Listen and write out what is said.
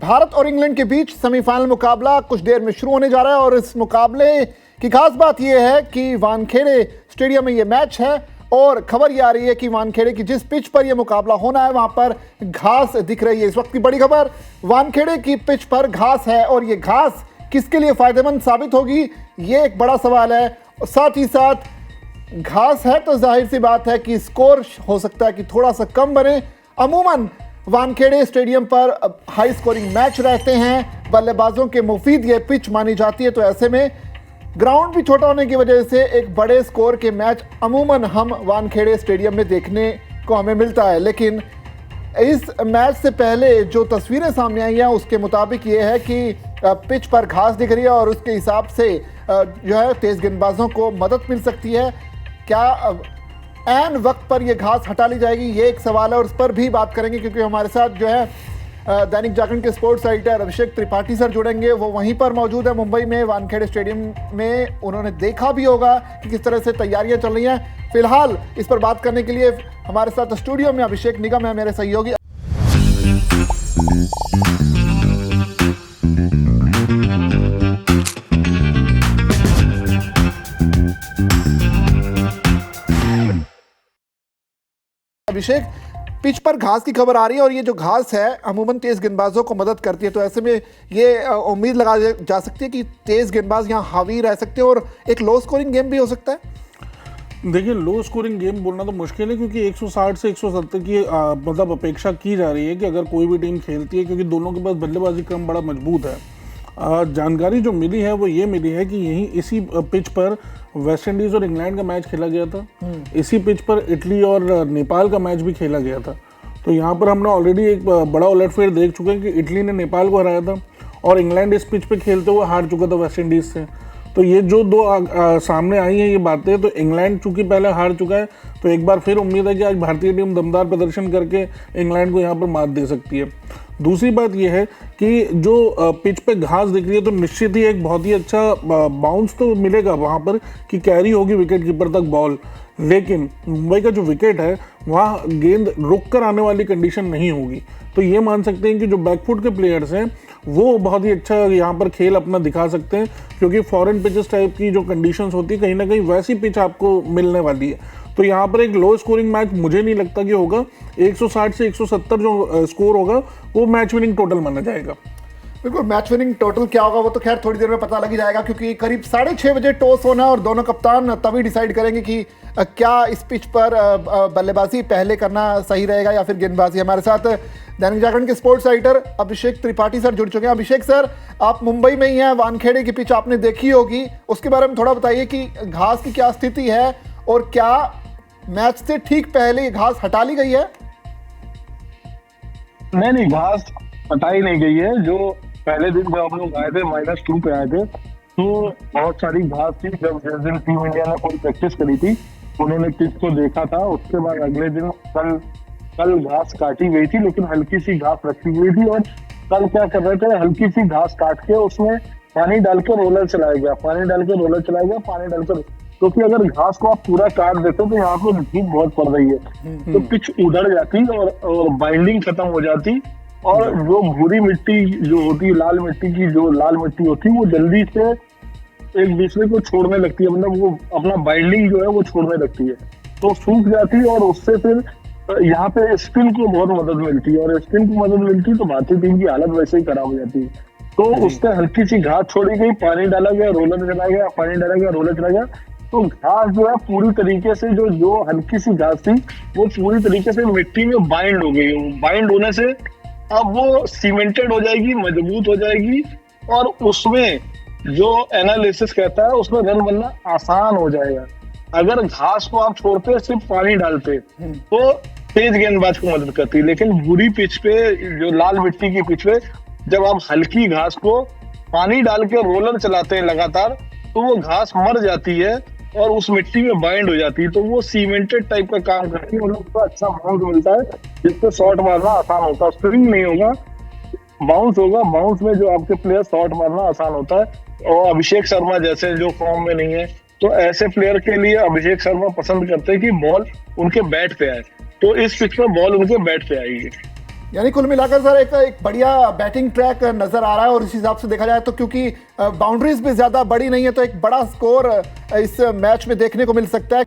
भारत और इंग्लैंड के बीच सेमीफाइनल मुकाबला कुछ देर में शुरू होने जा रहा है और इस मुकाबले की खास बात यह है कि वानखेड़े स्टेडियम में यह मैच है और खबर यह आ रही है कि वानखेड़े की जिस पिच पर यह मुकाबला होना है वहां पर घास दिख रही है। इस वक्त की बड़ी खबर, वानखेड़े की पिच पर घास है और यह घास किसके लिए फायदेमंद साबित होगी, ये एक बड़ा सवाल है। साथ ही साथ घास है तो जाहिर सी बात है कि स्कोर हो सकता है कि थोड़ा सा कम बने। अमूमन वानखेड़े स्टेडियम पर हाई स्कोरिंग मैच रहते हैं, बल्लेबाजों के मुफीद ये पिच मानी जाती है, तो ऐसे में ग्राउंड भी छोटा होने की वजह से एक बड़े स्कोर के मैच अमूमन हम वानखेड़े स्टेडियम में देखने को हमें मिलता है। लेकिन इस मैच से पहले जो तस्वीरें सामने आई हैं उसके मुताबिक ये है कि पिच पर घास दिख रही है और उसके हिसाब से जो है तेज गेंदबाजों को मदद मिल सकती है। क्या ऐन वक्त पर यह घास हटा ली जाएगी, ये एक सवाल है और उस पर भी बात करेंगे क्योंकि हमारे साथ जो है दैनिक जागरण के स्पोर्ट्स एडिटर अभिषेक त्रिपाठी सर जुड़ेंगे। वो वहीं पर मौजूद है मुंबई में, वानखेड़े स्टेडियम में। उन्होंने देखा भी होगा कि किस तरह से तैयारियां चल रही हैं। फिलहाल इस पर बात करने के लिए हमारे साथ स्टूडियो में अभिषेक निगम है, मेरे सहयोगी। अभिषेक, पिच पर घास की खबर आ रही है और ये जो घास है अमूमन तेज गेंदबाजों को मदद करती है, तो ऐसे में ये उम्मीद लगा जा सकती है कि तेज गेंदबाज यहाँ हावी रह सकते हैं और एक लो स्कोरिंग गेम भी हो सकता है। देखिए, लो स्कोरिंग गेम बोलना तो मुश्किल है क्योंकि 160 से 170 की मतलब अपेक्षा की जा रही है कि अगर कोई भी टीम खेलती है, क्योंकि दोनों के पास बल्लेबाजी क्रम बड़ा मजबूत है। जानकारी जो मिली है वो ये मिली है कि यहीं इसी पिच पर वेस्ट इंडीज और इंग्लैंड का मैच खेला गया था। इसी पिच पर इटली और नेपाल का मैच भी खेला गया था। तो यहाँ पर हमने ऑलरेडी एक बड़ा उलटफेर देख चुके हैं कि इटली ने नेपाल को हराया था और इंग्लैंड इस पिच पे खेलते हुए हार चुका था वेस्ट इंडीज से। तो ये जो दो सामने आई हैं ये बातें, तो इंग्लैंड चूंकि पहले हार चुका है तो एक बार फिर उम्मीद है कि आज भारतीय टीम दमदार प्रदर्शन करके इंग्लैंड को यहाँ पर मात दे सकती है। दूसरी बात यह है कि जो पिच पे घास दिख रही है तो निश्चित ही एक बहुत ही अच्छा बाउंस तो मिलेगा वहाँ पर कि कैरी होगी विकेट कीपर तक बॉल। लेकिन मुंबई का जो विकेट है वहाँ गेंद रुक कर आने वाली कंडीशन नहीं होगी। तो ये मान सकते हैं कि जो बैकफुट के प्लेयर्स हैं वो बहुत ही अच्छा यहाँ पर खेल अपना दिखा सकते हैं, क्योंकि फॉरेन पिचेस टाइप की जो कंडीशंस होती है कहीं ना कहीं वैसी पिच आपको मिलने वाली है। तो यहाँ पर एक लो स्कोरिंग मैच मुझे नहीं लगता कि होगा। 160 से 170 जो स्कोर होगा वो मैच विनिंग टोटल माना जाएगा। बिल्कुल, मैच विनिंग टोटल क्या होगा वो तो खैर थोड़ी देर में पता लग जाएगा, क्योंकि करीब 6:30 बजे टॉस होना है और दोनों कप्तान तभी डिसाइड करेंगे कि क्या इस पिच पर बल्लेबाजी पहले करना सही रहेगा या फिर गेंदबाजी। हमारे साथ दैनिक जागरण के स्पोर्ट्स एडिटर अभिषेक त्रिपाठी सर जुड़ चुके हैं। अभिषेक सर, आप मुंबई में ही हैं, वानखेड़े की पिच आपने देखी होगी, उसके बारे में थोड़ा बताइए कि घास की क्या स्थिति है और क्या मैच से ठीक पहले घास हटा ली गई है? नहीं, घास हटाई नहीं गई है। जो पहले दिन जब हम लोग आए थे -2 पे आए थे तो बहुत सारी घास थी। जब जिस दिन टीम इंडिया ने कोई प्रैक्टिस करी थी उन्होंने पिच को देखा था, उसके बाद अगले दिन कल घास काटी गई थी, लेकिन हल्की सी घास रखी हुई थी। और कल क्या कर रहे थे, हल्की सी घास काट के उसमें पानी डालकर रोलर चलाया गया, पानी डालकर, क्योंकि अगर घास को आप पूरा काट देते तो यहाँ पे धूप बहुत पड़ रही है तो पिच उधड़ जाती और बाइंडिंग खत्म हो जाती और जो भूरी मिट्टी जो होती है, लाल मिट्टी होती है वो जल्दी से एक दूसरे को छोड़ने लगती है, मतलब वो अपना बाइंडिंग जो है वो छोड़ने लगती है तो सूख जाती है और उससे फिर यहाँ पे स्पिन को बहुत मदद मिलती है और स्पिन को मदद मिलती है तो भारतीय टीम की हालत वैसे ही खराब हो जाती है। तो उस पर हल्की सी घास छोड़ी गई, पानी डाला गया, रोलर चलाया गया, पानी डाला गया, रोलर चलाया गया, तो घास जो है पूरी तरीके से जो हल्की सी घास थी वो पूरी तरीके से मिट्टी में बाइंड हो गई। बाइंड होने से अब वो सीमेंटेड हो जाएगी, मजबूत हो जाएगी और उसमें जो एनालिसिस कहता है उसमें रन बनना आसान हो जाएगा। अगर घास को आप छोड़ते सिर्फ पानी डालते तो तेज गेंदबाज को मदद करती है, लेकिन बुरी पिच पे, जो लाल मिट्टी की पिच पे, जब आप हल्की घास को पानी डाल के रोलर चलाते हैं लगातार तो वो घास मर जाती है और उस मिट्टी में बाइंड हो जाती है, तो वो सीमेंटेड टाइप का काम करती है और उसको अच्छा बाउंस मिलता है जिससे शॉट मारना आसान होता है। स्विंग नहीं होगा, बाउंस होगा, बाउंस में जो आपके प्लेयर शॉट मारना आसान होता है। और अभिषेक शर्मा जैसे जो फॉर्म में नहीं है तो ऐसे प्लेयर के लिए अभिषेक शर्मा पसंद करते हैं कि बॉल उनके बैट पे आए, तो इस पिच पर बॉल उनके बैट पे आएगी। यानी कुल मिलाकर सर एक बढ़िया बैटिंग ट्रैक नजर आ रहा है, और इस हिसाब से देखा जाए तो क्योंकि बाउंड्रीज भी ज्यादा बड़ी नहीं है तो एक बड़ा स्कोर इस मैच में देखने को मिल सकता है।